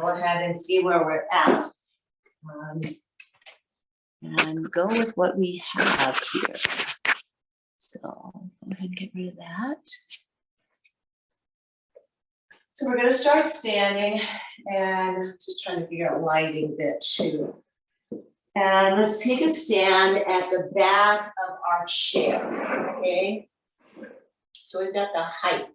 go ahead and see where we're at. And go with what we have here. So go ahead and get rid of that. So we're going to start standing, and just trying to figure out lighting bit too. And let's take a stand at the back of our chair, okay? So we've got the height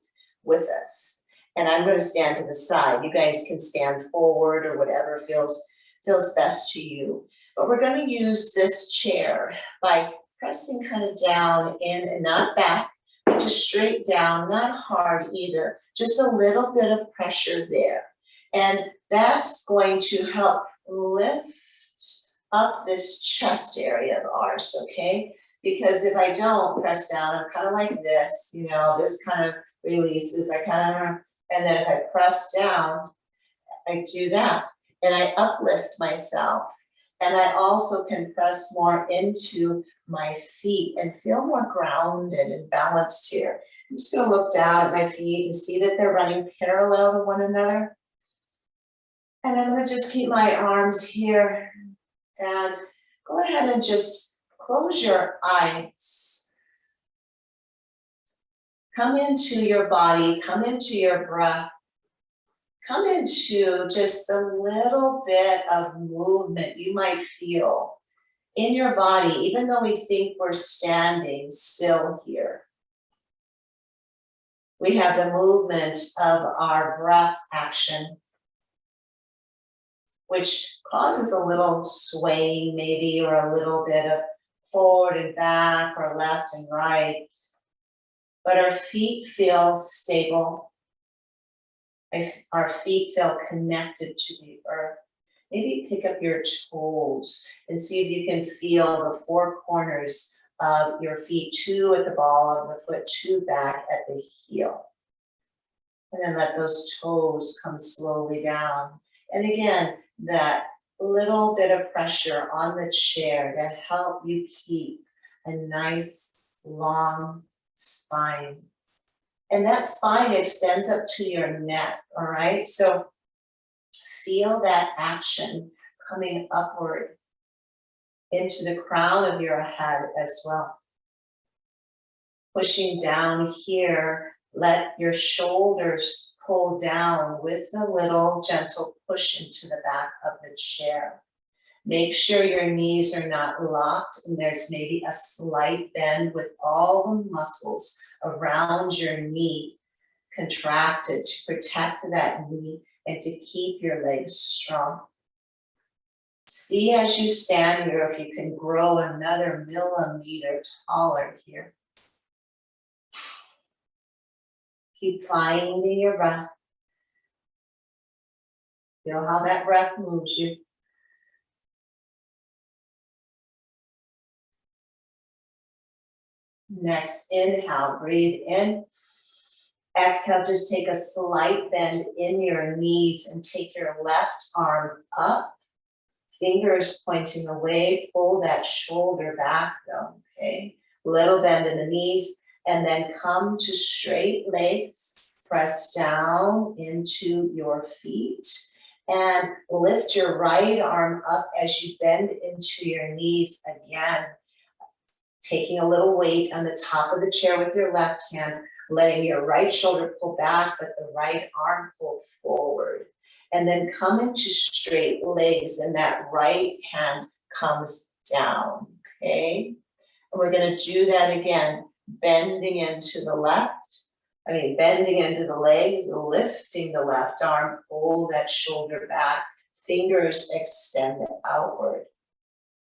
with us, and I'm going to stand to the side. You guys can stand forward or whatever feels best to you. But we're going to use this chair by pressing kind of down in and not back, but just straight down, not hard either, just a little bit of pressure there. And that's going to help lift up this chest area of ours, okay? Because if I don't press down, I'm kind of like this, you know, this kind of releases, and then if I press down, I do that, and I uplift myself. And I also can press more into my feet and feel more grounded and balanced here. I'm just going to look down at my feet and see that they're running parallel to one another. And I'm going to just keep my arms here and go ahead and just close your eyes. Come into your body, come into your breath. Come into just a little bit of movement you might feel in your body, even though we think we're standing still here. We have the movement of our breath action, which causes a little swaying maybe, or a little bit of forward and back, or left and right. But our feet feel stable. Our feet feel connected to the earth. Maybe pick up your toes and see if you can feel the four corners of your feet, two at the ball of the foot, two back at the heel. And then let those toes come slowly down. And again, that little bit of pressure on the chair to help you keep a nice long spine. And that spine extends up to your neck, all right? So feel that action coming upward into the crown of your head as well. Pushing down here, let your shoulders pull down with a little gentle push into the back of the chair. Make sure your knees are not locked and there's maybe a slight bend with all the muscles around your knee contracted to protect that knee and to keep your legs strong. See as you stand here if you can grow another millimeter taller here. Keep finding your breath. Feel how that breath moves you. Next, inhale, breathe in. Exhale, just take a slight bend in your knees and take your left arm up. Fingers pointing away, pull that shoulder back though, okay? Little bend in the knees, and then come to straight legs. Press down into your feet and lift your right arm up as you bend into your knees again. Taking a little weight on the top of the chair with your left hand, letting your right shoulder pull back, but the right arm pull forward. And then come into straight legs, and that right hand comes down, okay? And we're gonna do that again, bending into the bending into the legs, lifting the left arm, pull that shoulder back, fingers extend outward.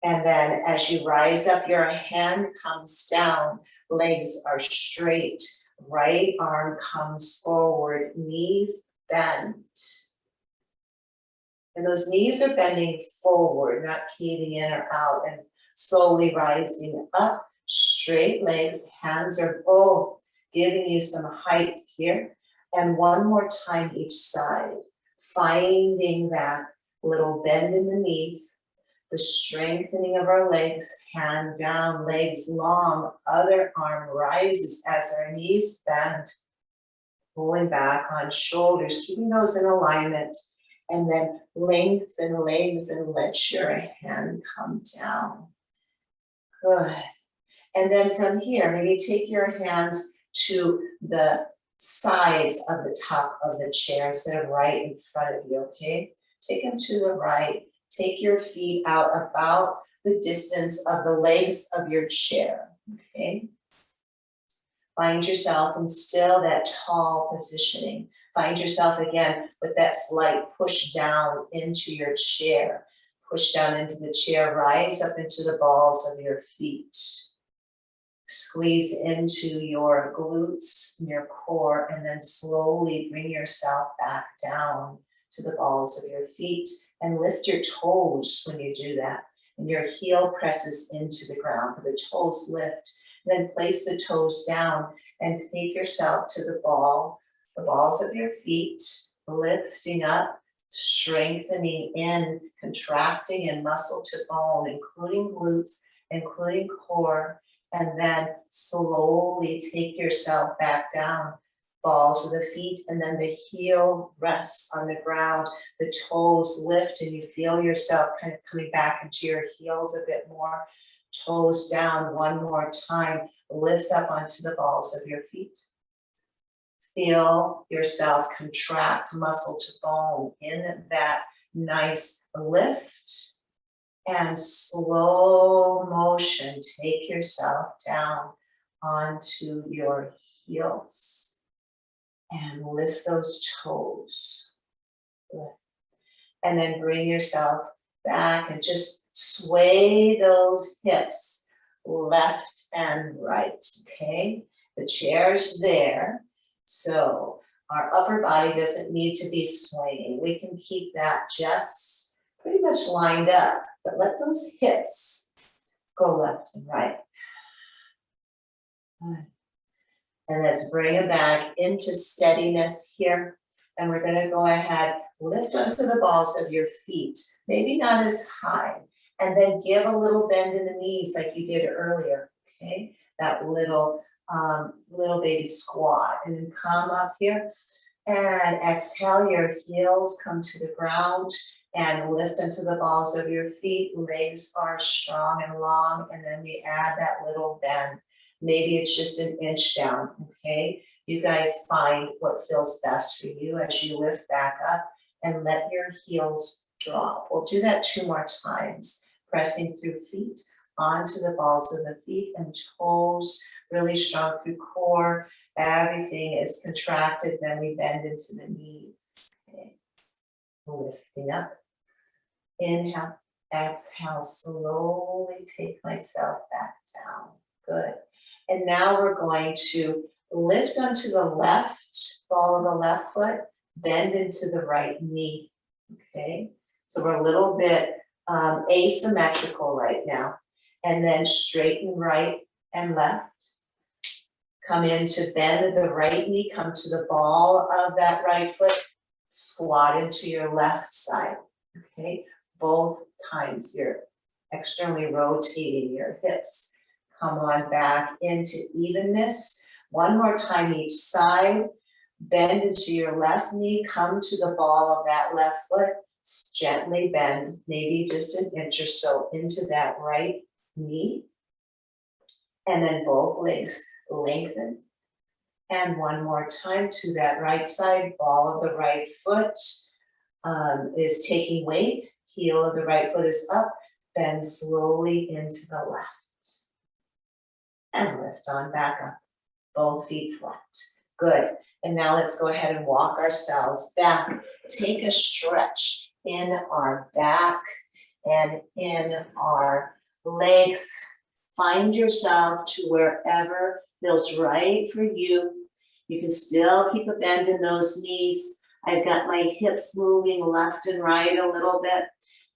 And then as you rise up, your hand comes down, legs are straight, right arm comes forward, knees bend. And those knees are bending forward, not caving in or out, and slowly rising up, straight legs, hands are both giving you some height here. And one more time each side, finding that little bend in the knees, the strengthening of our legs, hand down, legs long, other arm rises as our knees bend, pulling back on shoulders, keeping those in alignment. And then lengthen legs and let your hand come down. Good. And then from here, maybe take your hands to the sides of the top of the chair instead of right in front of you, okay? Take them to the right. Take your feet out about the distance of the legs of your chair, okay? Find yourself in still that tall positioning. Find yourself again with that slight push down into your chair. Push down into the chair, rise up into the balls of your feet. Squeeze into your glutes, your core, and then slowly bring yourself back down to the balls of your feet and lift your toes when you do that. And your heel presses into the ground, the toes lift. Then place the toes down and take yourself to the balls of your feet, lifting up, strengthening in, contracting in muscle to bone, including glutes, including core, and then slowly take yourself back down, balls of the feet, and then the heel rests on the ground, the toes lift, and you feel yourself kind of coming back into your heels a bit more. Toes down one more time, lift up onto the balls of your feet. Feel yourself contract muscle to bone in that nice lift, and slow motion, take yourself down onto your heels and lift those toes. Good. And then bring yourself back and just sway those hips left and right, okay? The chair's there, so our upper body doesn't need to be swaying. We can keep that just pretty much lined up, but let those hips go left and right. Good. And let's bring it back into steadiness here. And we're gonna go ahead, lift onto the balls of your feet, maybe not as high, and then give a little bend in the knees like you did earlier, okay? That little baby squat, and then come up here and exhale, your heels come to the ground and lift into the balls of your feet. Legs are strong and long, and then we add that little bend. Maybe it's just an inch down, okay? You guys find what feels best for you as you lift back up and let your heels drop. We'll do that 2 more times, pressing through feet onto the balls of the feet and toes, really strong through core. Everything is contracted, then we bend into the knees. Okay. Lifting up. Inhale, exhale, slowly take myself back down. Good. And now we're going to lift onto the left ball of the left foot, bend into the right knee, okay? So we're a little bit asymmetrical right now. And then straighten right and left. Come into bend the right knee, come to the ball of that right foot, squat into your left side, okay? Both times you're externally rotating your hips. Come on back into evenness. One more time each side. Bend into your left knee. Come to the ball of that left foot. Gently bend, maybe just an inch or so into that right knee. And then both legs lengthen. And one more time to that right side. Ball of the right foot is taking weight. Heel of the right foot is up. Bend slowly into the left. And lift on back up. Both feet flat. Good. And now let's go ahead and walk ourselves back. Take a stretch in our back and in our legs. Find yourself to wherever feels right for you. You can still keep a bend in those knees. I've got my hips moving left and right a little bit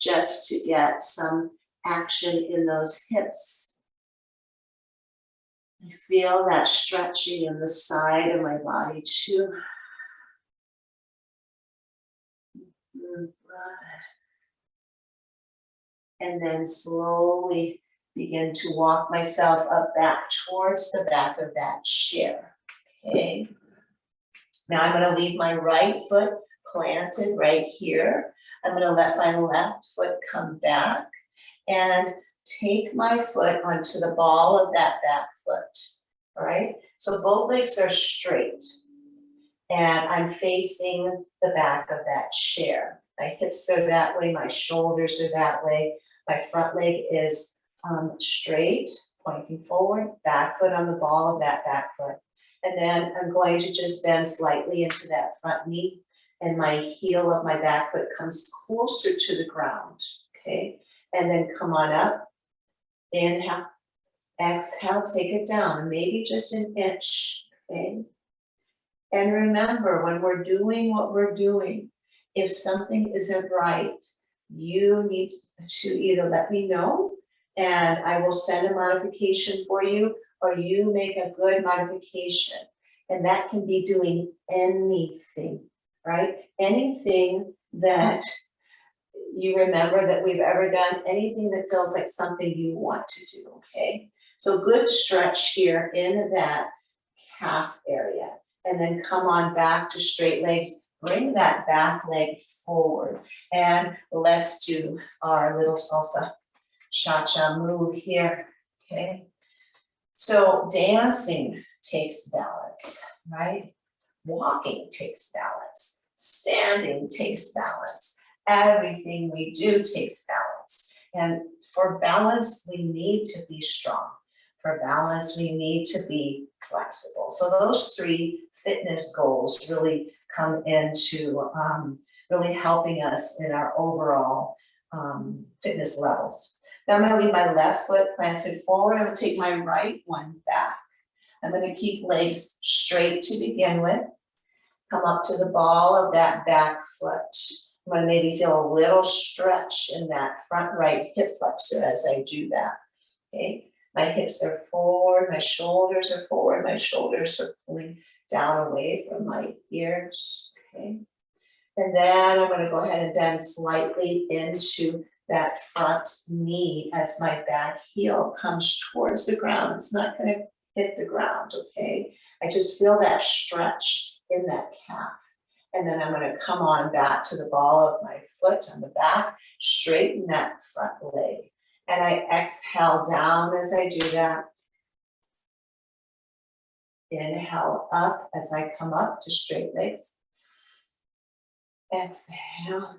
just to get some action in those hips. I feel that stretching in the side of my body too. And then slowly begin to walk myself up back towards the back of that chair. Okay. Now I'm going to leave my right foot planted right here. I'm gonna let my left foot come back and take my foot onto the ball of that back foot, all right? So both legs are straight and I'm facing the back of that chair. My hips are that way, my shoulders are that way. My front leg is straight, pointing forward, back foot on the ball of that back foot. And then I'm going to just bend slightly into that front knee and my heel of my back foot comes closer to the ground, okay? And then come on up, inhale, exhale, take it down, maybe just an inch, okay? And remember, when we're doing what we're doing, if something isn't right, you need to either let me know and I will send a modification for you, or you make a good modification. And that can be doing anything, right? Anything that you remember that we've ever done, anything that feels like something you want to do, okay? So good stretch here in that calf area. And then come on back to straight legs. Bring that back leg forward. And let's do our little salsa cha-cha move here, okay? So dancing takes balance, right? Walking takes balance. Standing takes balance. Everything we do takes balance. And for balance, we need to be strong. For balance, we need to be flexible. So those three fitness goals really come into really helping us in our overall fitness levels. Now I'm going to leave my left foot planted forward. I'm going to take my right one back. I'm going to keep legs straight to begin with. Come up to the ball of that back foot. I'm going to maybe feel a little stretch in that front right hip flexor as I do that. Okay. My hips are forward, my shoulders are forward, my shoulders are pulling down away from my ears, okay? And then I'm gonna go ahead and bend slightly into that front knee as my back heel comes towards the ground. It's not gonna hit the ground, okay? I just feel that stretch in that calf. And then I'm gonna come on back to the ball of my foot on the back, straighten that front leg. And I exhale down as I do that. Inhale up as I come up to straight legs. Exhale.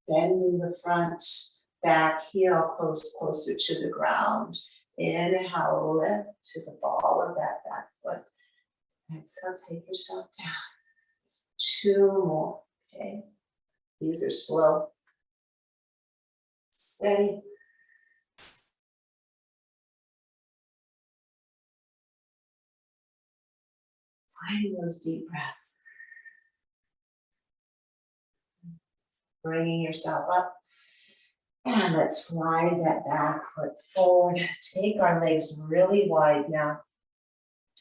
Bending the front back heel closer to the ground. Inhale, lift to the ball of that back foot. Exhale, take yourself down. 2 more, okay? These are slow. Steady. Finding those deep breaths. Bringing yourself up. And let's slide that back foot forward. Take our legs really wide now.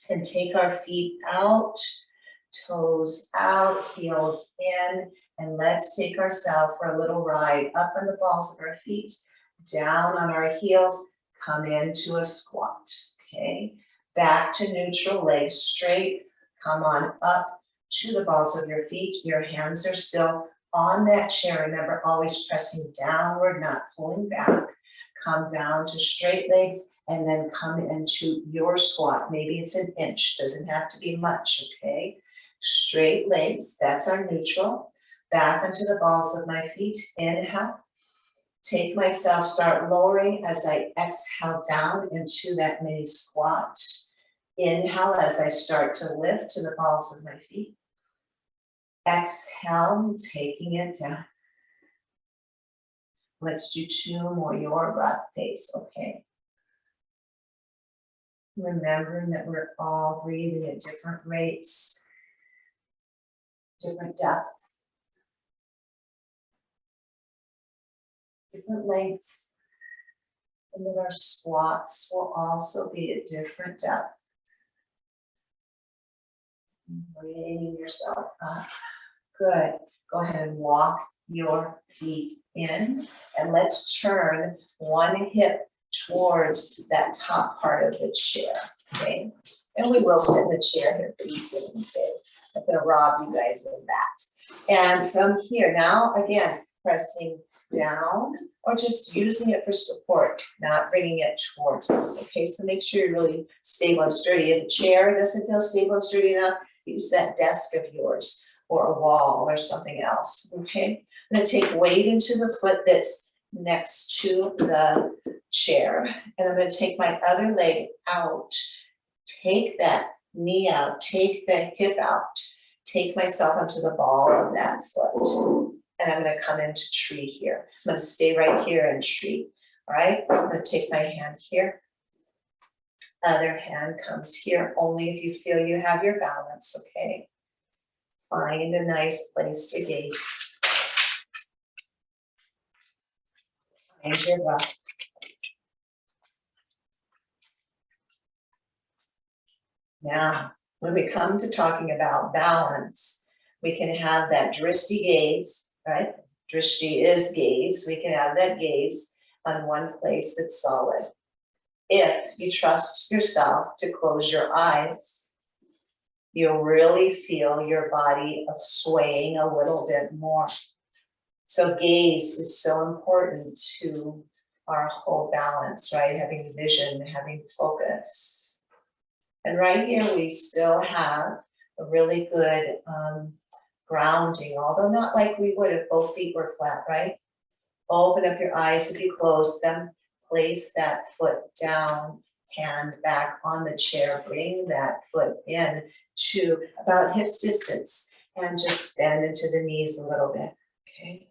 And take our feet out, toes out, heels in. And let's take ourselves for a little ride up on the balls of our feet, down on our heels, come into a squat, okay? Back to neutral, legs straight. Come on up to the balls of your feet. Your hands are still on that chair. Remember, always pressing downward, not pulling back. Come down to straight legs and then come into your squat. Maybe it's an inch, doesn't have to be much, okay? Straight legs, that's our neutral. Back onto the balls of my feet. Inhale. Take myself, start lowering as I exhale down into that mini squat. Inhale as I start to lift to the balls of my feet. Exhale, taking it down. Let's do 2 more, your breath pace, okay? Remembering that we're all breathing at different rates, different depths, different lengths, and that our squats will also be at different depths. Bringing yourself up. Good. Go ahead and walk your feet in, and let's turn one hip towards that top part of the chair, okay? And we will sit in the chair here pretty soon, okay? I'm gonna rob you guys of that. And from here, now again, pressing down or just using it for support, not bringing it towards us. Okay, so make sure you're really stable and sturdy. If a chair doesn't feel stable and sturdy enough, use that desk of yours or a wall or something else. Okay, I'm going to take weight into the foot that's next to the chair, and I'm going to take my other leg out, take that knee out, take the hip out, take myself onto the ball of that foot. And I'm going to come into tree here. I'm going to stay right here in tree. All right, I'm going to take my hand here. Other hand comes here, only if you feel you have your balance, okay? Find a nice place to gaze. Find your breath. Now, when we come to talking about balance, we can have that drishti gaze, right? Drishti is gaze. We can have that gaze on one place that's solid. If you trust yourself to close your eyes, you'll really feel your body swaying a little bit more. So gaze is so important to our whole balance, right? Having vision, having focus. And right here, we still have a really good grounding, although not like we would if both feet were flat, right? Open up your eyes if you close them. Place that foot down, hand back on the chair. Bring that foot in to about hips distance and just bend into the knees a little bit, okay?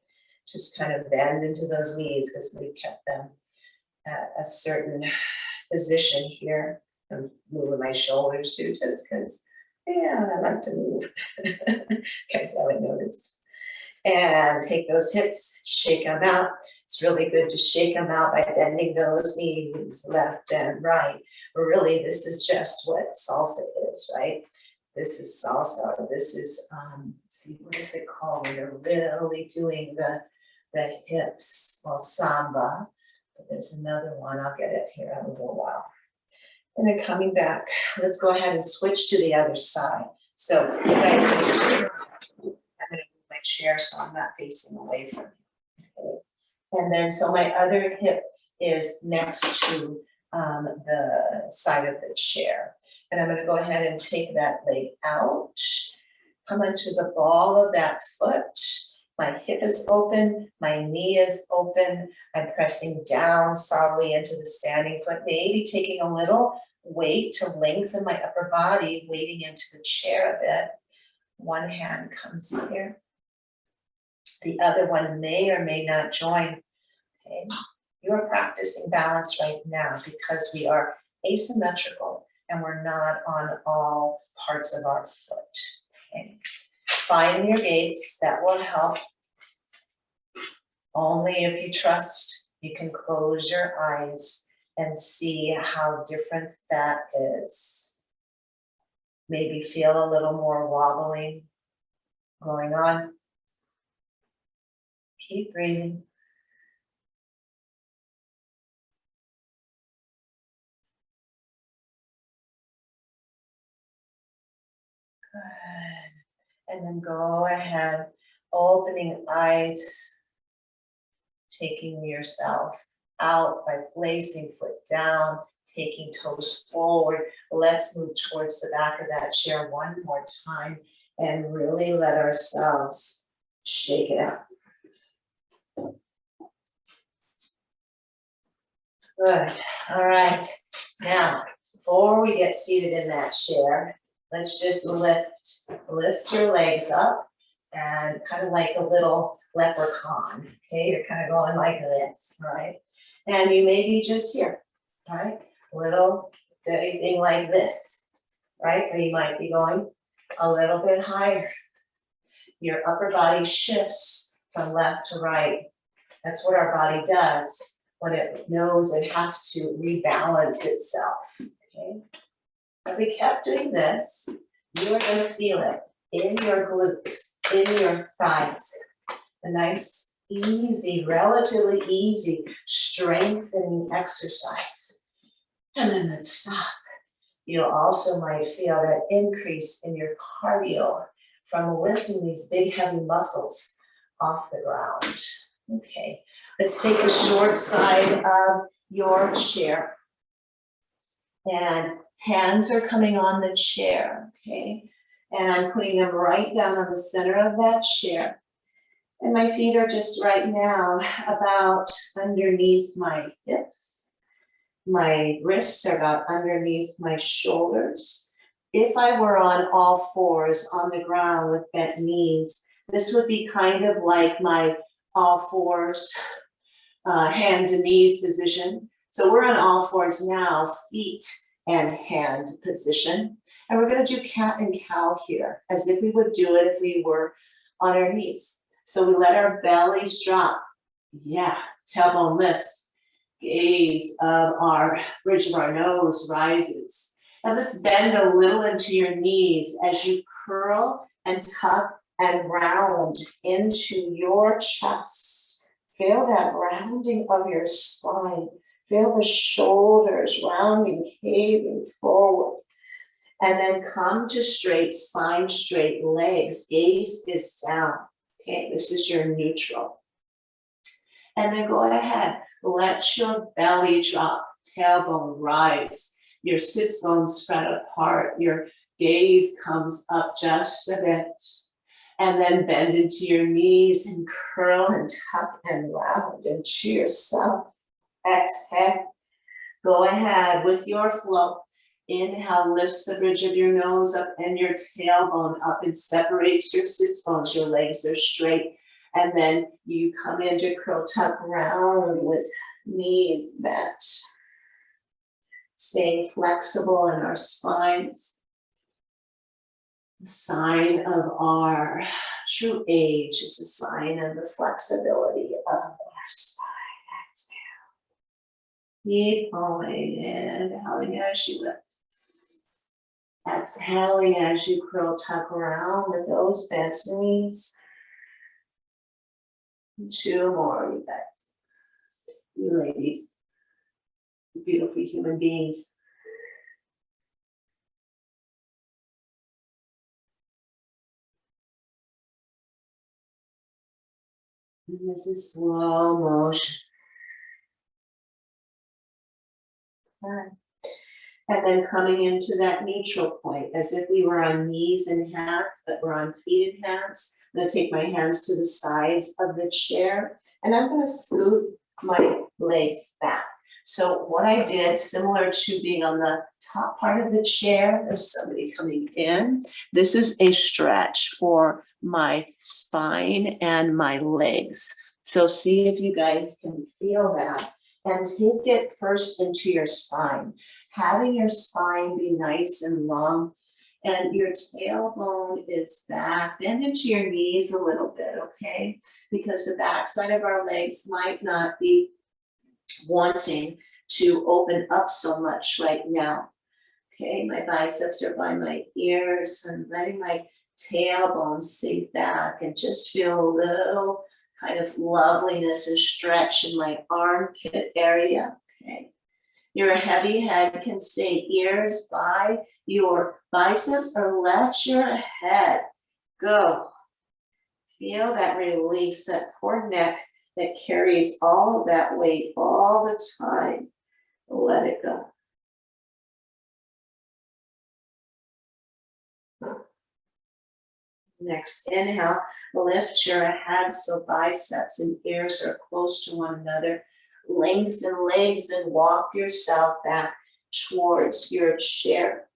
Just kind of bend into those knees because we kept them at a certain position here. I'm moving my shoulders too, just because, yeah, I like to move. In case I haven't noticed. And take those hips, shake them out. It's really good to shake them out by bending those knees left and right. But really, this is just what salsa is, right? This is salsa. This is, let's see, what is it called when you're really doing the hips? Well, samba. But there's another one. I'll get it here in a little while. And then coming back, let's go ahead and switch to the other side. So you guys, I'm going to move my chair so I'm not facing away from you. Okay. And then, so my other hip is next to the side of the chair. And I'm going to go ahead and take that leg out, come into the ball of that foot. My hip is open, my knee is open. I'm pressing down solidly into the standing foot, maybe taking a little weight to lengthen my upper body, weighting into the chair a bit. One hand comes here. The other one may or may not join. Okay. You are practicing balance right now because we are asymmetrical and we're not on all parts of our foot. Okay. Find your gaze, that will help. Only if you trust, you can close your eyes and see how different that is. Maybe feel a little more wobbling going on. Keep breathing. Good. And then go ahead, opening eyes, taking yourself out by placing foot down, taking toes forward. Let's move towards the back of that chair one more time and really let ourselves shake it out. Good. All right. Now, before we get seated in that chair, let's just lift your legs up and kind of like a little leprechaun. Okay, you're kind of going like this, all right? And you may be just here, all right? Little bitty thing like this, right? Or you might be going a little bit higher. Your upper body shifts from left to right. That's what our body does when it knows it has to rebalance itself, okay? If we kept doing this, you are going to feel it in your glutes, in your thighs. A nice, easy, relatively easy, strengthening exercise. And then let's stop. You also might feel that increase in your cardio from lifting these big heavy muscles off the ground. Okay, let's take the short side of your chair. And hands are coming on the chair, okay? And I'm putting them right down on the center of that chair. And my feet are just right now about underneath my hips. My wrists are about underneath my shoulders. If I were on all fours on the ground with bent knees, this would be kind of like my all fours, hands and knees position. So we're on all fours now, feet and hand position. And we're going to do cat and cow here, as if we would do it if we were on our knees. So we let our bellies drop. Yeah, tailbone lifts. Gaze of our bridge of our nose rises. And let's bend a little into your knees as you curl and tuck and round into your chest. Feel that rounding of your spine. Feel the shoulders rounding, caving forward. And then come to straight spine, straight legs. Gaze is down. Okay, this is your neutral. And then go ahead, let your belly drop, tailbone rise. Your sits bones spread apart. Your gaze comes up just a bit. And then bend into your knees and curl and tuck and round into yourself. Exhale. Go ahead with your flow. Inhale, lifts the bridge of your nose up and your tailbone up and separates your sits bones. Your legs are straight. And then you come into curl tuck round with knees bent. Staying flexible in our spines. The sign of our true age is a sign of the flexibility of our spine. Keep going, inhaling as you lift. Exhaling as you curl tuck around with those bent knees. And 2 more, you guys. You ladies. You beautiful human beings. And this is slow motion. And then coming into that neutral point, as if we were on knees and hands, but we're on feet and hands. I'm going to take my hands to the sides of the chair, and I'm going to scoot my legs back. So what I did, similar to being on the top part of the chair, there's somebody coming in. This is a stretch for my spine and my legs. So see if you guys can feel that. And take it first into your spine. Having your spine be nice and long, and your tailbone is back. Bend into your knees a little bit, okay? Because the backside of our legs might not be wanting to open up so much right now. Okay, my biceps are by my ears. I'm letting my tailbone sink back and just feel a little kind of loveliness and stretch in my armpit area, okay? Your heavy head can stay ears by your biceps, or let your head go. Feel that release, that poor neck that carries all of that weight all the time. Let it go. Next inhale, lift your head so biceps and ears are close to one another. Lengthen legs and walk yourself back towards your chair.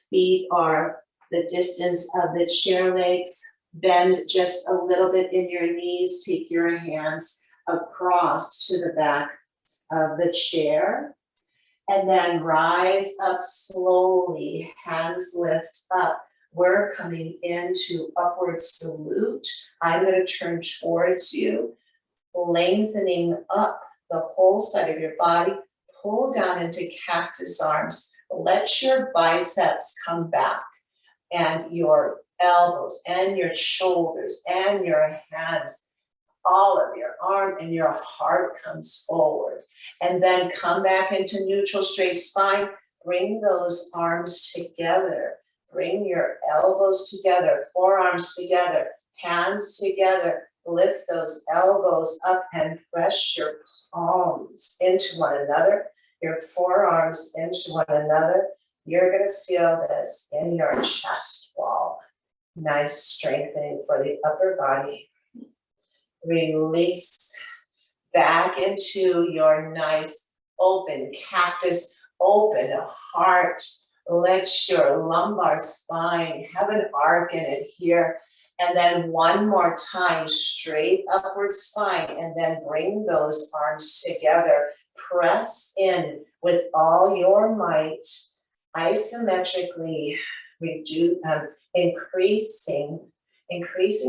Feet are the distance of the chair legs. Bend just a little bit in your knees. Take your hands across to the back of the chair. And then rise up slowly. Hands lift up. We're coming into upward salute. I'm going to turn towards you, lengthening up the whole side of your body. Pull down into cactus arms. Let your biceps come back, and your elbows and your shoulders and your hands, all of your arm and your heart comes forward. And then come back into neutral straight spine. Bring those arms together. Bring your elbows together, forearms together, hands together. Lift those elbows up and press your palms into one another, your forearms into one another. You're going to feel this in your chest wall. Nice strengthening for the upper body. Release back into your nice open cactus, open heart. Let your lumbar spine have an arc in it here. And then one more time, straight upward spine, and then bring those arms together. Press in with all your might, isometrically, increasing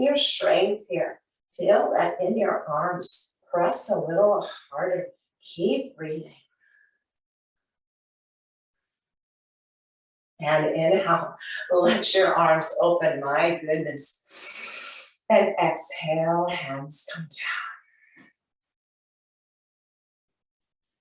your strength here. Feel that in your arms. Press a little harder. Keep breathing. And inhale, let your arms open, my goodness. And exhale, hands come down.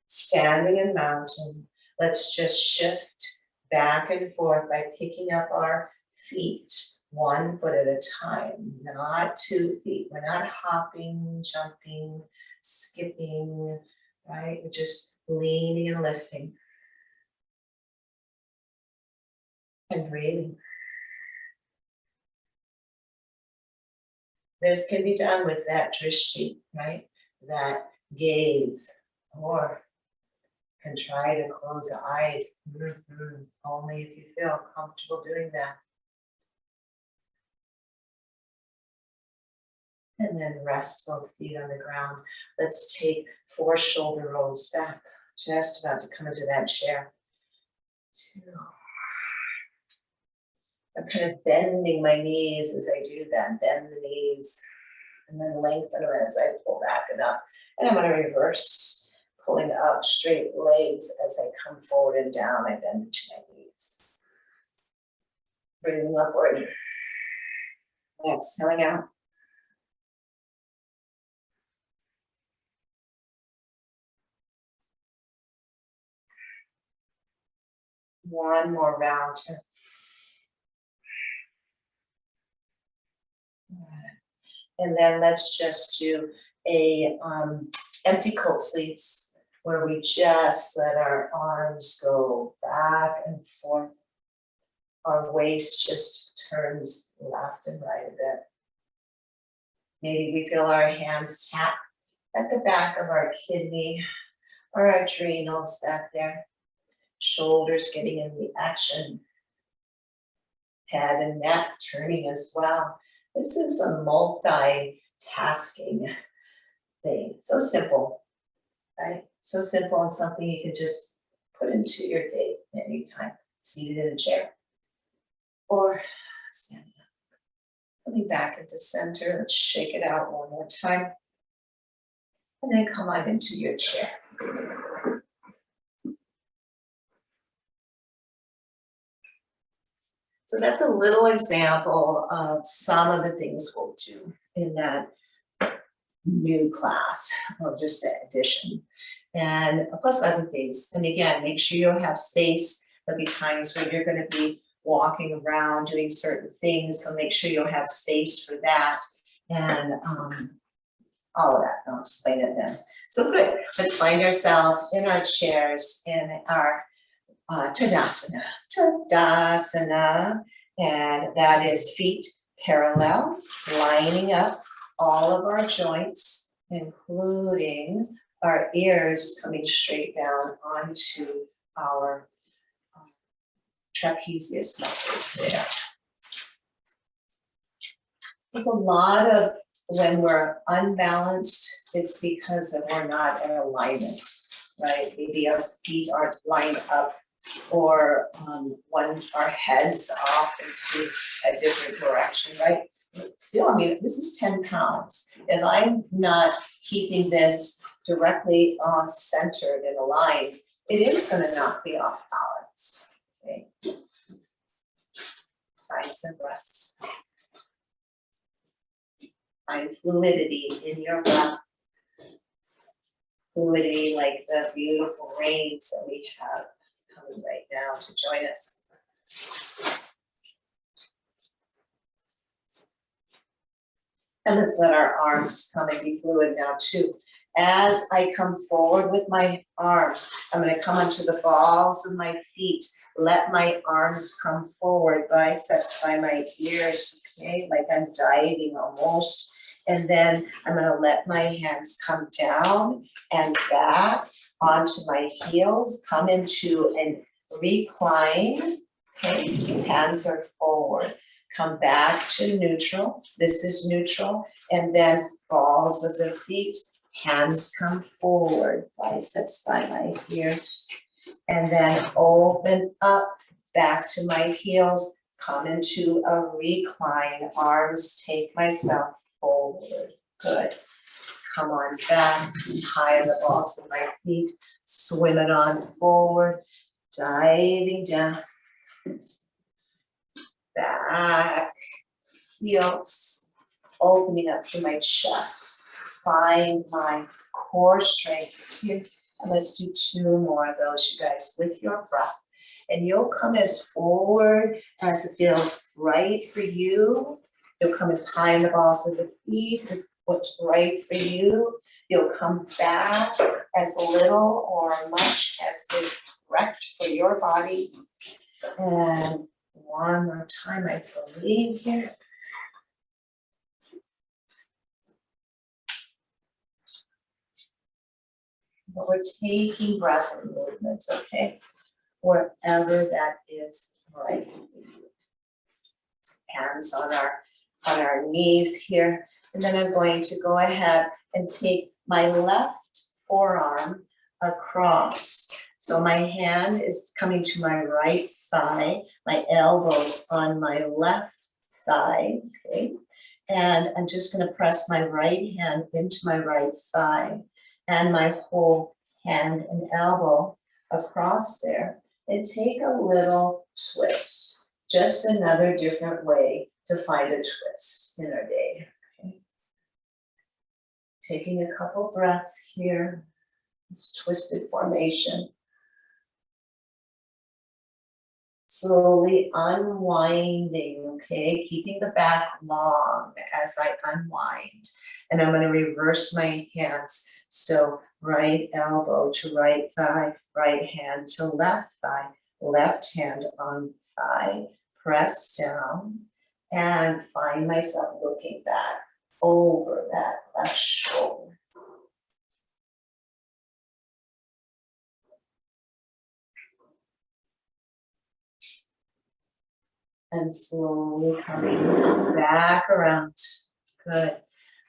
Standing in mountain, let's just shift back and forth by picking up our feet 1 foot at a time, not 2 feet. We're not hopping, jumping, skipping, right? We're just leaning and lifting. And breathing. This can be done with that drishti, right? That gaze, or can try to close the eyes. Only if you feel comfortable doing that. And then rest both feet on the ground. Let's take 4 shoulder rolls back. Just about to come into that chair. 2. I'm kind of bending my knees as I do that. Bend the knees and then lengthen them as I pull back and up. And I'm going to reverse, pulling up straight legs as I come forward and down. I bend to my knees. Breathing upward. Exhaling out. One more round here. And then let's just do a empty coat sleeves where we just let our arms go back and forth. Our waist just turns left and right a bit. Maybe we feel our hands tap at the back of our kidney or our adrenals back there. Shoulders getting in the action. Head and neck turning as well. This is a multitasking thing. So simple, right? So simple and something you can just put into your day anytime. Seated in a chair or standing up. Coming back into center. Let's shake it out one more time. And then come on into your chair. So that's a little example of some of the things we'll do in that new class, or just the addition. And plus other things. And again, make sure you have space. There'll be times where you're going to be walking around doing certain things. So make sure you'll have space for that. And all of that. I'll explain it then. So good. Let's find ourselves in our chairs in our Tadasana. Tadasana, and that is feet parallel, lining up all of our joints, including our ears coming straight down onto our trapezius muscles there. There's a lot of, when we're unbalanced, it's because of we're not in alignment, right? Maybe our feet aren't lined up, or our heads off into a different direction, right? Still, I mean, this is 10 pounds. If I'm not keeping this directly centered and aligned, it is going to knock me off balance. Okay. Find some breaths. Find fluidity in your breath. Fluidity like the beautiful rains that we have coming right now to join us. And let's let our arms come and be fluid now too. As I come forward with my arms, I'm going to come onto the balls of my feet. Let my arms come forward, biceps by my ears, okay? Like I'm diving almost. And then I'm going to let my hands come down and back onto my heels, come into an recline, okay? Hands are forward. Come back to neutral. This is neutral. And then balls of the feet, hands come forward, biceps by my ears. And then open up back to my heels, come into a recline, arms take myself forward. Good. Come on back, high on the balls of my feet, swim it on forward, diving down. Back, heels, opening up to my chest. Find my core strength here. And let's do 2 more of those, you guys, with your breath. And you'll come as forward as it feels right for you. You'll come as high in the balls of the feet as what's right for you. You'll come back as little or much as is correct for your body. And one more time, I believe here. But we're taking breath and movements, okay? Wherever that is right. Hands on our knees here. And then I'm going to go ahead and take my left forearm across. So my hand is coming to my right thigh, my elbows on my left thigh, okay? And I'm just going to press my right hand into my right thigh and my whole hand and elbow across there, and take a little twist. Just another different way to find a twist in our day. Okay? Taking a couple breaths here, this twisted formation. Slowly unwinding, okay? Keeping the back long as I unwind. And I'm going to reverse my hands. So right elbow to right thigh, right hand to left thigh, left hand on thigh, press down, and find myself looking back over that left shoulder. And slowly coming back around. Good.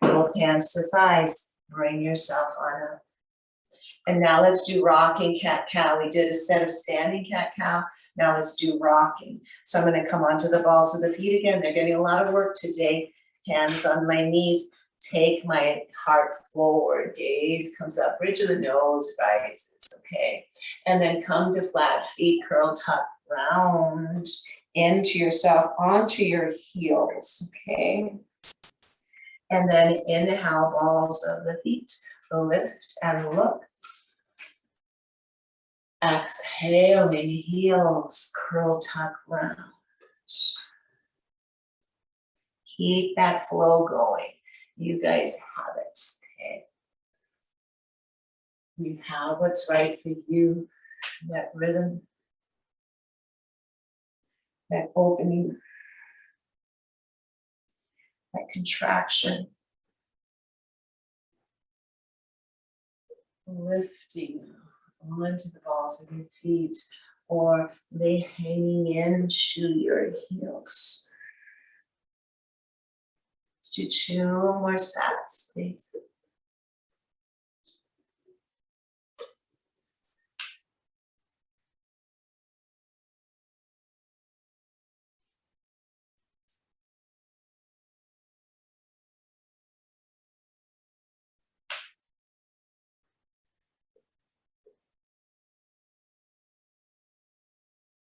Both hands to thighs. Bring yourself on up. And now let's do rocking cat-cow. We did a set of standing cat-cow. Now let's do rocking. So I'm going to come onto the balls of the feet again. They're getting a lot of work today. Hands on my knees. Take my heart forward. Gaze comes up. Bridge of the nose rises. Okay. And then come to flat feet. Curl, tuck, round into yourself, onto your heels. Okay. And then inhale, balls of the feet, lift and look. Exhaling, heels, curl, tuck, round. Keep that flow going. You guys have it, okay? You have what's right for you, that rhythm, that opening, that contraction, lifting onto the balls of your feet, or they hanging into your heels. Let's do 2 more sets, please.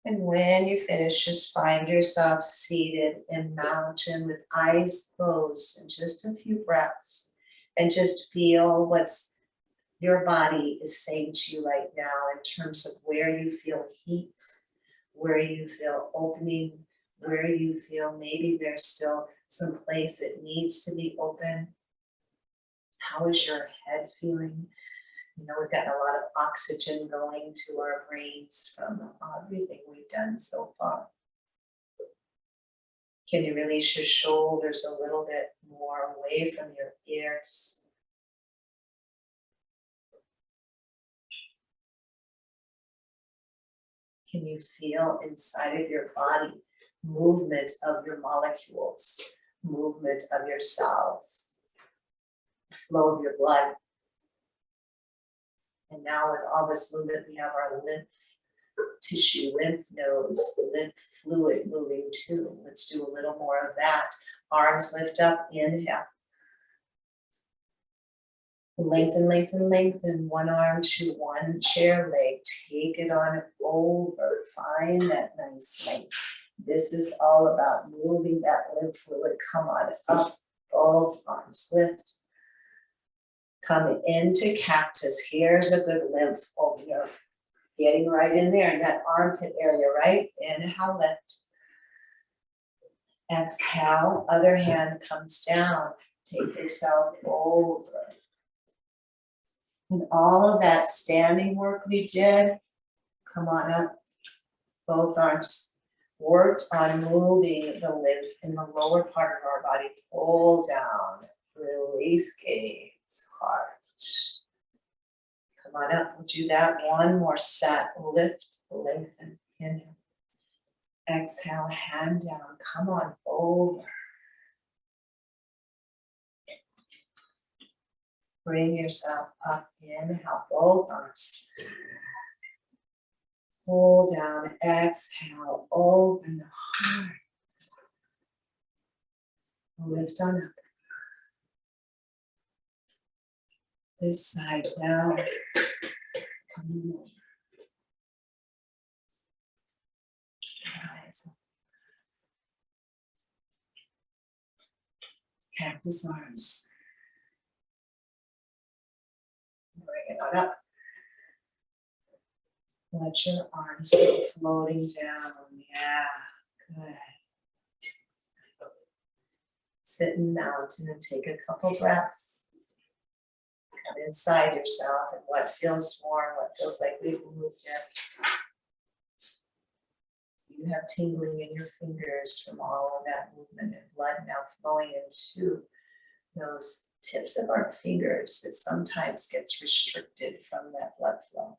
And when you finish, just find yourself seated in mountain with eyes closed and just a few breaths, and just feel what's your body is saying to you right now in terms of where you feel heat, where you feel opening, where you feel maybe there's still some place that needs to be open. How is your head feeling? You know, we've gotten a lot of oxygen going to our brains from everything we've done so far. Can you release your shoulders a little bit more away from your ears? Can you feel inside of your body movement of your molecules, movement of your cells, flow of your blood? And now with all this movement, we have our lymph tissue, lymph nodes, lymph fluid moving too. Let's do a little more of that. Arms lift up, inhale. Lengthen, lengthen, lengthen. One arm to one chair leg. Take it on over. Find that nice length. This is all about moving that lymph fluid. Come on up. Both arms lift. Come into cactus. Here's a good lymph opener. Getting right in there in that armpit area, right? Inhale, lift. Exhale, other hand comes down. Take yourself over. And all of that standing work we did, come on up. Both arms worked on moving the lymph in the lower part of our body. Pull down, release, gaze, heart. Come on up, we'll do that one more set. Lift, lengthen, inhale. Exhale, hand down, come on over. Bring yourself up, inhale, both arms. Pull down, exhale, open the heart. Lift on up. This side down. Come on. Rise up. Cactus arms. Bring it on up. Let your arms go floating down. Yeah, good. Sit in mountain and take a couple breaths. Come inside yourself and what feels warm, what feels like we've moved here. You have tingling in your fingers from all of that movement and blood now flowing into those tips of our fingers that sometimes gets restricted from that blood flow.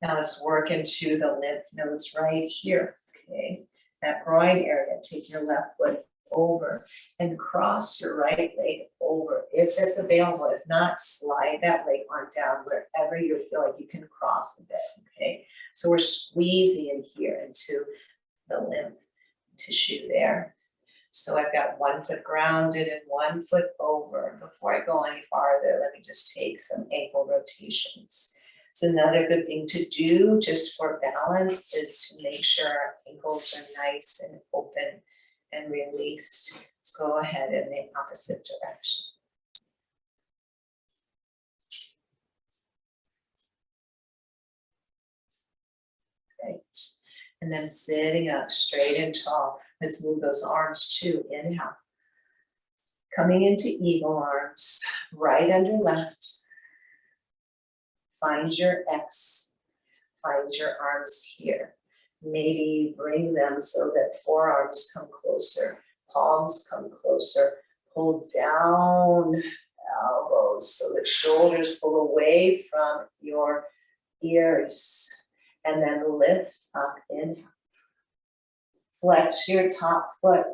Now let's work into the lymph nodes right here, okay? That groin area, take your left foot over and cross your right leg over if that's available. If not, slide that leg on down wherever you feel like you can cross the bed, okay? So we're squeezing in here into the lymph tissue there. So I've got 1 foot grounded and 1 foot over. Before I go any farther, let me just take some ankle rotations. It's another good thing to do just for balance is to make sure our ankles are nice and open and released. Let's go ahead in the opposite direction. Great. And then sitting up straight and tall. Let's move those arms too. Inhale. Coming into eagle arms, right under left. Find your X. Find your arms here. Maybe bring them so that forearms come closer, palms come closer. Pull down elbows so that shoulders pull away from your ears. And then lift up, inhale. Flex your top foot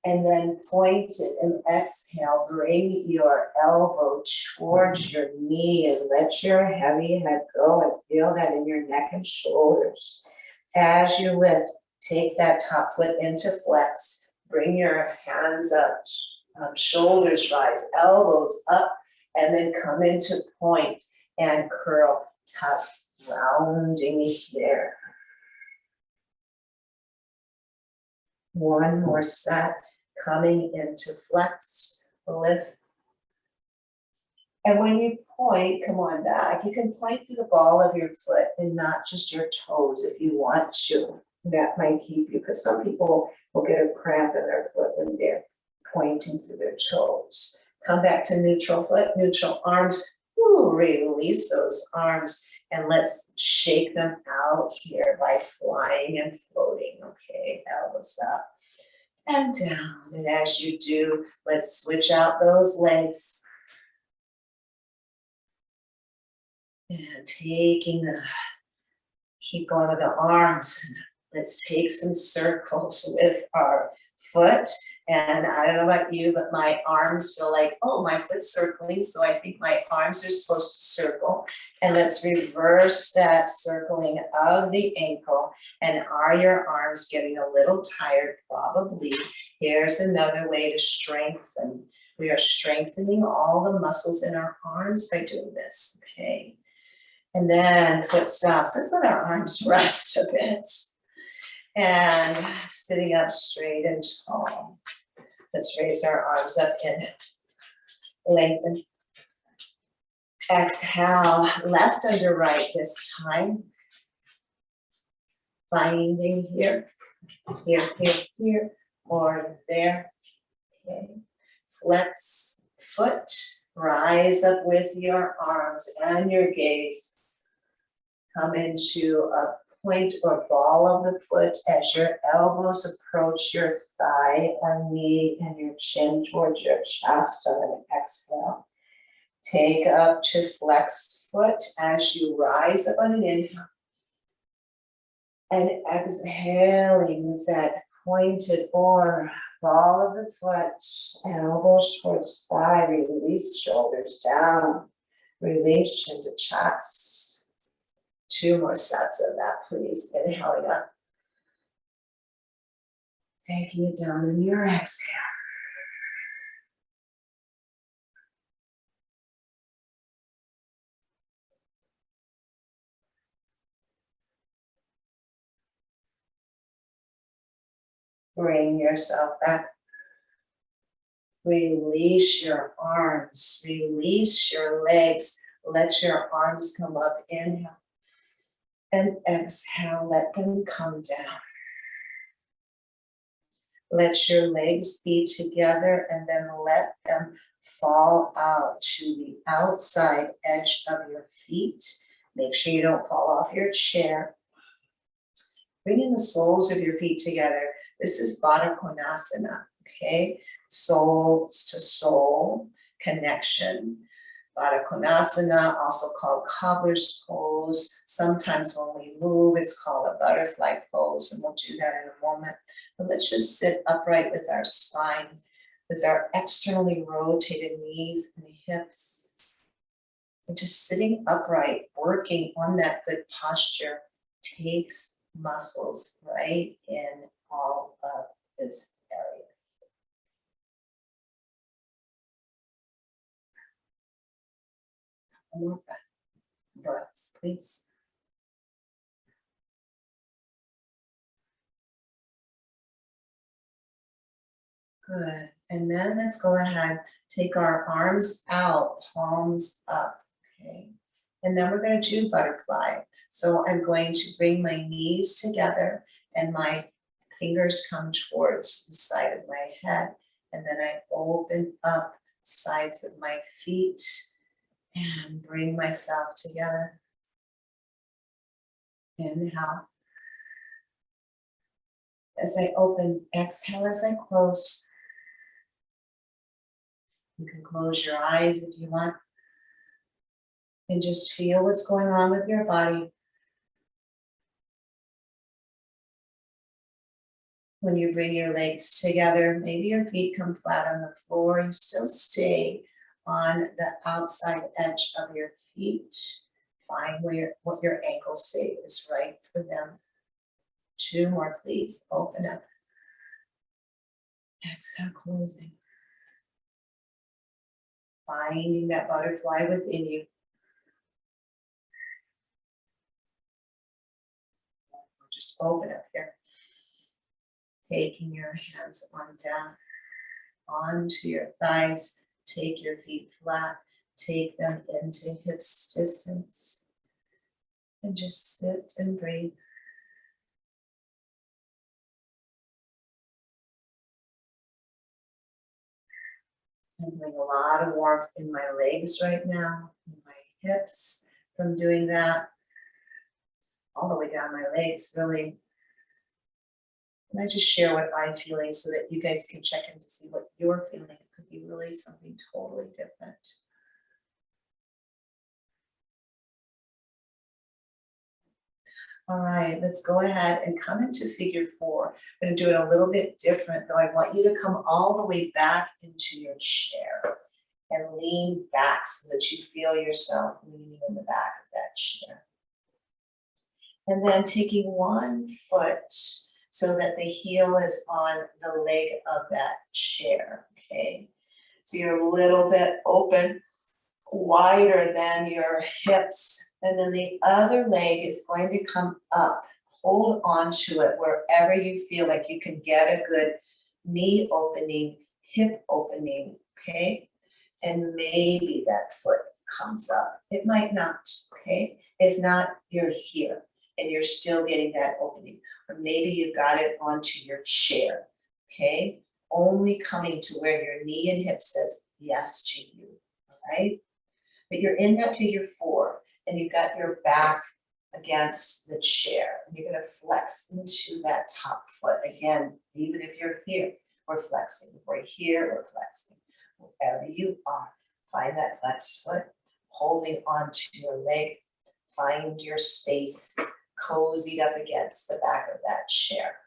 and then point it and exhale. Bring your elbow towards your knee and let your heavy head go and feel that in your neck and shoulders. As you lift, take that top foot into flex. Bring your hands up, shoulders rise, elbows up, and then come into point and curl, tuck, rounding here. One more set, coming into flex, lift. And when you point, come on back. You can point to the ball of your foot and not just your toes if you want to. That might keep you, because some people will get a cramp in their foot when they're pointing through their toes. Come back to neutral foot, neutral arms. Ooh, release those arms and let's shake them out here by flying and floating. Okay, elbows up and down. And as you do, let's switch out those legs. And keep going with the arms. Let's take some circles with our foot. And I don't know about you, but my arms feel like, oh, my foot's circling. So I think my arms are supposed to circle. And let's reverse that circling of the ankle. And are your arms getting a little tired? Probably. Here's another way to strengthen. We are strengthening all the muscles in our arms by doing this, okay? And then foot stops. Let's let our arms rest a bit. And sitting up straight and tall. Let's raise our arms up and lengthen. Exhale, left under right this time. Finding here, or there. Okay. Flex foot, rise up with your arms and your gaze. Come into a point or ball of the foot as your elbows approach your thigh or knee and your chin towards your chest on an exhale. Take up to flexed foot as you rise up on an inhale. And exhaling with that pointed or ball of the foot, elbows towards thigh, release shoulders down, release chin to chest. 2 more sets of that, please. Inhaling up. Taking it down in your exhale. Bring yourself back. Release your arms. Release your legs. Let your arms come up. Inhale. And exhale, let them come down. Let your legs be together and then let them fall out to the outside edge of your feet. Make sure you don't fall off your chair. Bringing the soles of your feet together. This is Baddha Konasana, okay? Soles to soul connection. Baddha Konasana, also called cobbler's pose. Sometimes when we move, it's called a butterfly pose, and we'll do that in a moment. But let's just sit upright with our spine, with our externally rotated knees and hips. And just sitting upright, working on that good posture takes muscles right in all of this area. More breaths, please. Good. And then let's go ahead, take our arms out, palms up, okay? And then we're going to do butterfly. So I'm going to bring my knees together and my fingers come towards the side of my head. And then I open up sides of my feet and bring myself together. Inhale. As I open, exhale as I close. You can close your eyes if you want. And just feel what's going on with your body. When you bring your legs together, maybe your feet come flat on the floor. You still stay on the outside edge of your feet. Find what your ankle state is right for them. 2 more, please. Open up. Exhale, closing. Finding that butterfly within you. Just open up here. Taking your hands on down, onto your thighs. Take your feet flat. Take them into hips distance. And just sit and breathe. I'm feeling a lot of warmth in my legs right now, in my hips from doing that, all the way down my legs, really. And I just share what I'm feeling so that you guys can check in to see what you're feeling. It could be really something totally different. All right, let's go ahead and come into figure 4. I'm going to do it a little bit different, though. I want you to come all the way back into your chair and lean back so that you feel yourself leaning in the back of that chair. And then taking one foot so that the heel is on the leg of that chair, okay? So you're a little bit open, wider than your hips. And then the other leg is going to come up. Hold on to it wherever you feel like you can get a good knee opening, hip opening, okay? And maybe that foot comes up. It might not, okay? If not, you're here and you're still getting that opening. Or maybe you've got it onto your chair, okay? Only coming to where your knee and hip says yes to you, all right? But you're in that figure 4 and you've got your back against the chair. And you're gonna flex into that top foot. Again, even if you're here, we're flexing. If we're here, we're flexing. Wherever you are, find that flexed foot, holding onto your leg, find your space, cozied up against the back of that chair.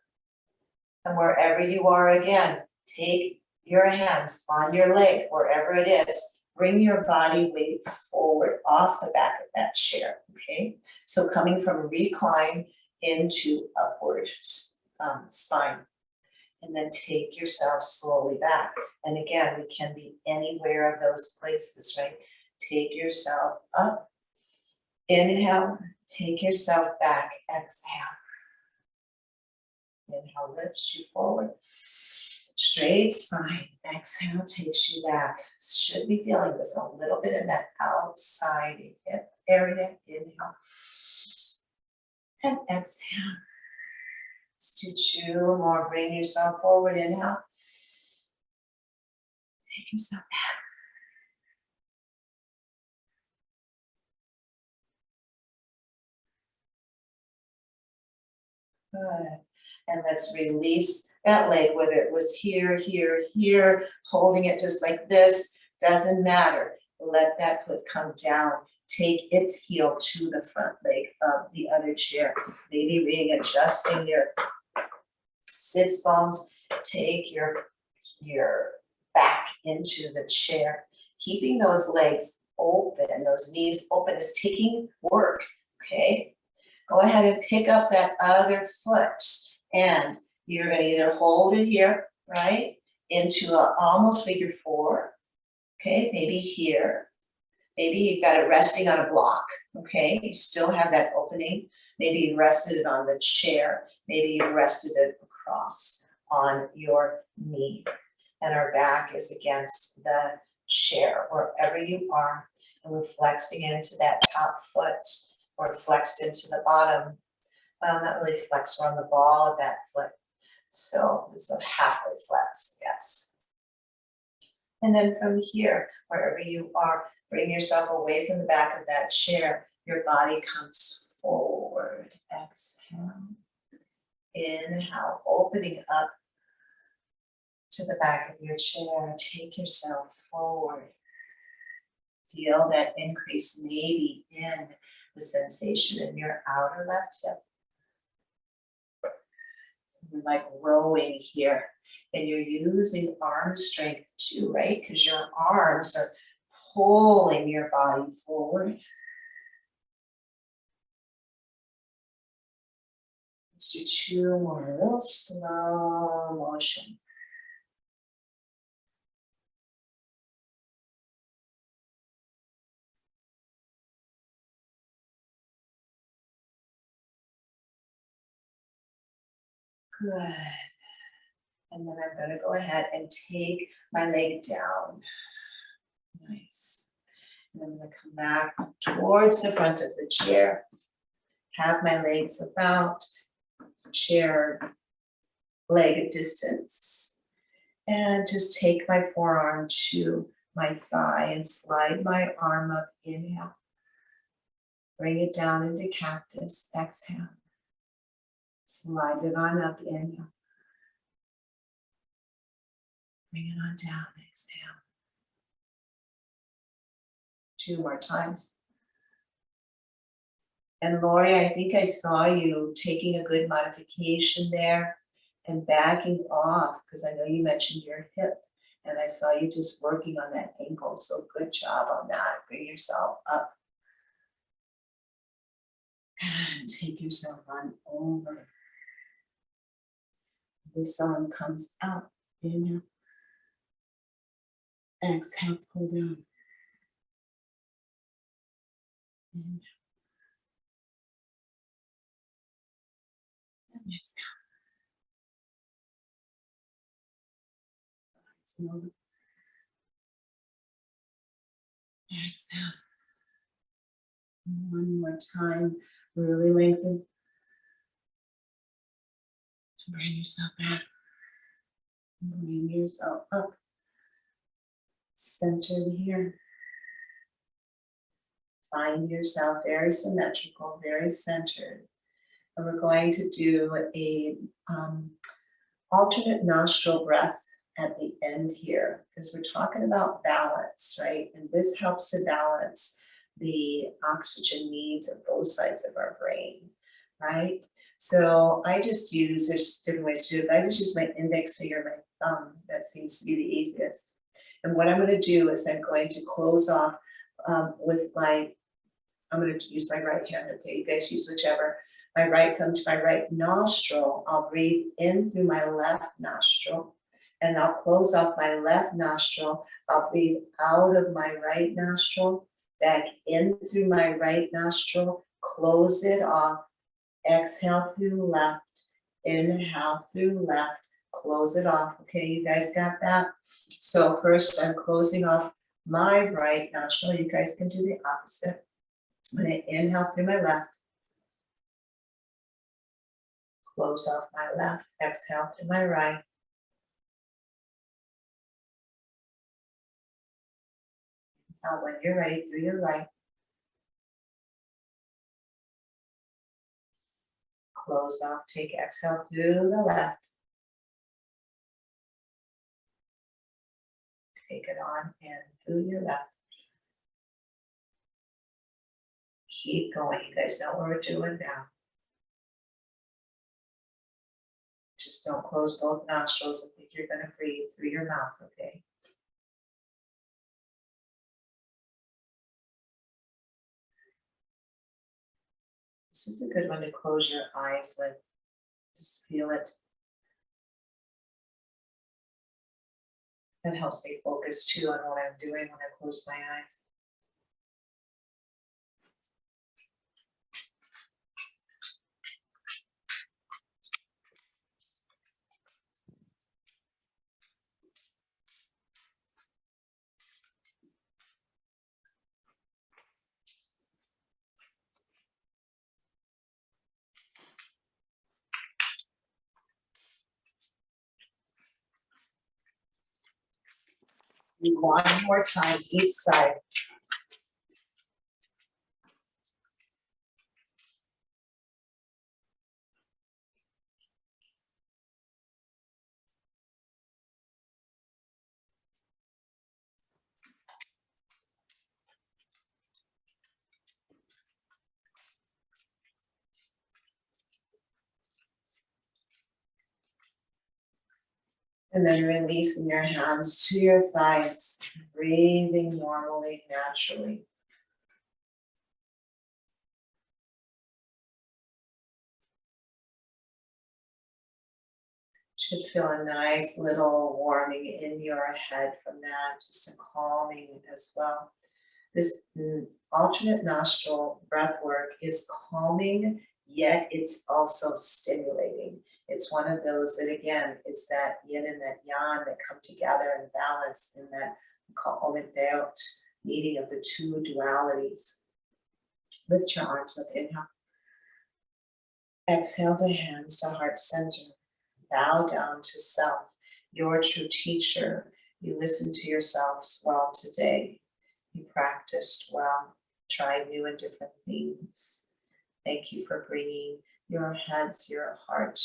And wherever you are, again, take your hands on your leg, wherever it is. Bring your body weight forward off the back of that chair, okay? So coming from recline into upward spine. And then take yourself slowly back. And again, we can be anywhere of those places, right? Take yourself up. Inhale, take yourself back, exhale. Inhale lifts you forward. Straight spine, exhale takes you back. Should be feeling this a little bit in that outside hip area. Inhale and exhale. Let's do 2 more. Bring yourself forward, inhale. Take yourself back. Good. And let's release that leg, whether it was here, here, here, holding it just like this, doesn't matter. Let that foot come down. Take its heel to the front leg of the other chair. Maybe readjusting your sits bones. Take your back into the chair. Keeping those legs open, those knees open is taking work, okay? Go ahead and pick up that other foot. And you're going to either hold it here, right, into a almost figure 4, okay, maybe here. Maybe you've got it resting on a block, okay, you still have that opening. Maybe you rested it on the chair. Maybe you rested it across on your knee. And our back is against the chair, wherever you are. And we're flexing into that top foot or flexed into the bottom. Well, not really flex, we're on the ball of that foot. So it's a halfway flex, yes. And then from here, wherever you are, bring yourself away from the back of that chair. Your body comes forward. Exhale. Inhale, opening up to the back of your chair. Take yourself forward. Feel that increase maybe in the sensation in your outer left hip. Something like rowing here, and you're using arm strength too, right? Because your arms are pulling your body forward. Let's do 2 more, real slow motion. Good. And then I'm going to go ahead and take my leg down. Nice. And I'm going to come back towards the front of the chair. Have my legs about chair leg distance. And just take my forearm to my thigh and slide my arm up. Inhale. Bring it down into cactus. Exhale. Slide it on up. Inhale. Bring it on down. Exhale. 2 more times. And Lori, I think I saw you taking a good modification there and backing off, because I know you mentioned your hip, and I saw you just working on that ankle. So good job on that. Bring yourself up. And take yourself on over. This arm comes up. Inhale. Exhale, pull down. Inhale. And exhale. Exhale. One more time. Really lengthen. Bring yourself back. Bring yourself up. Centered here. Find yourself very symmetrical, very centered. And we're going to do a alternate nostril breath at the end here, because we're talking about balance, right? And this helps to balance the oxygen needs of both sides of our brain, right? So I just use, there's different ways to do it, but I just use my index finger, my thumb. That seems to be the easiest. And what I'm going to do is I'm going to close off with my, I'm going to use my right hand, okay? You guys use whichever. My right thumb to my right nostril. I'll breathe in through my left nostril, and I'll close off my left nostril. I'll breathe out of my right nostril, back in through my right nostril, close it off, exhale through left, inhale through left, close it off. Okay, you guys got that? So first I'm closing off my right nostril. You guys can do the opposite. I'm going to inhale through my left, close off my left, exhale through my right. Now when you're ready, through your right. Close off, take exhale through the left. Take it on in through your left. Keep going. You guys know what we're doing now. Just don't close both nostrils and think you're going to breathe through your mouth, okay? This is a good one to close your eyes with. Just feel it. That helps me focus too on what I'm doing when I close my eyes. One more time, each side. And then releasing your hands to your thighs, breathing normally, naturally. Should feel a nice little warming in your head from that, just a calming as well. This alternate nostril breath work is calming, yet it's also stimulating. It's one of those that, again, is that yin and that yang that come together and balance in that complementarity, meeting of the two dualities. Lift your arms up, inhale. Exhale to hands to heart center. Bow down to self. your true teacher. You listened to yourselves well today. You practiced well, tried new and different things. Thank you for bringing your heads, your hearts,